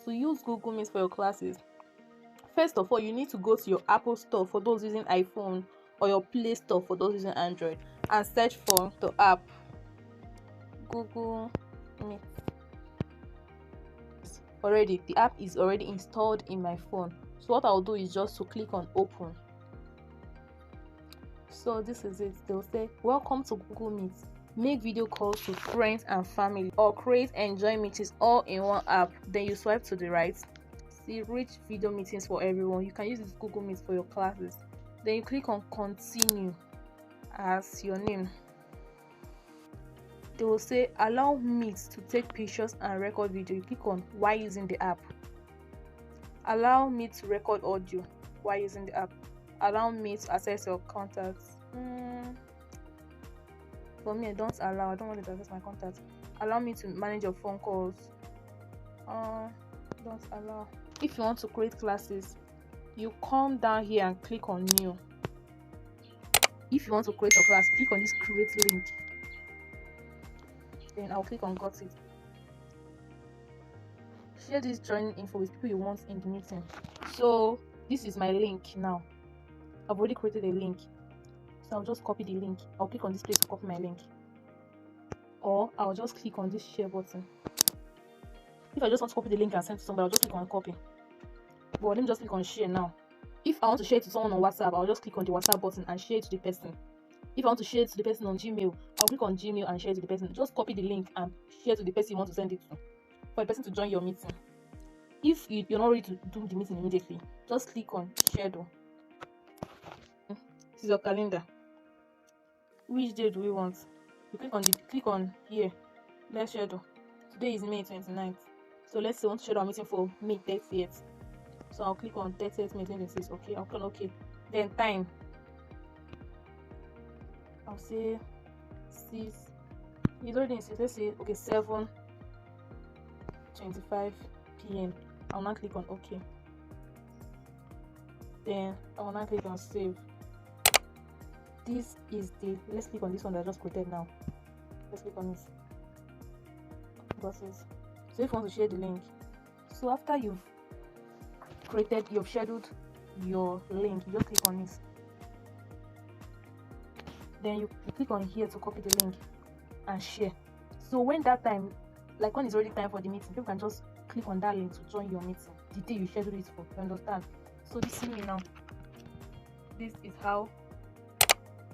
to use Google Meet for your classes, first of all, you need to go to your Apple Store for those using iPhone or your Play Store for those using Android and search for the app Google Meet. Already, the app is already installed in my phone. So what I'll do is just to click on open. So this is it. They'll say, welcome to Google Meet. Make video calls to friends and family or create and join meetings all in one app. Then you swipe to the right. See, reach video meetings for everyone. You can use this Google Meet for your classes. Then you click on continue as your name. They will say allow Meet to take pictures and record video. You click on while using the app. Allow Meet to record audio while using the app. Allow me to access your contacts. For me, I don't want to access my contacts. Allow me to manage your phone calls. Don't allow. If you want to create classes, you come down here and click on new. If you want to create a class, click on this create link. Then I'll click on got it. Share this joining info with people you want in the meeting. So this is my link now. I've already created a link, so I'll just copy the link. I'll click on this place to copy my link, or I'll just click on this share button. If I just want to copy the link and send to somebody, I'll just click on copy. But let me just click on share now. If I want to share it to someone on WhatsApp, I'll just click on the WhatsApp button and share it to the person. If I want to share it to the person on Gmail, I'll click on Gmail and share it to the person. Just copy the link and share to the person you want to send it to, for the person to join your meeting. If you're not ready to do the meeting immediately, just click on schedule. This is your calendar. Which day do we want? You click on here. Let's schedule. Today is May 29th. So let's say I want to schedule our meeting for May 30th. So I'll click on 30th May 2026. Okay, I'll click on OK. Then time. I'll say 6. It's already in 6. Let's say okay 7:25 p.m. I'll now click on OK. Then I'll now click on save. This is let's click on this one that I just created now. Let's click on this. Process. So if you want to share the link, so after you've scheduled your link, you just click on this. Then you click on here to copy the link and share. So when that time, like when it's already time for the meeting, people can just click on that link to join your meeting the day you schedule it for. You understand? So this is me now. This is how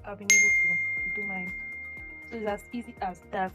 I've been able to do mine. So it's as easy as that.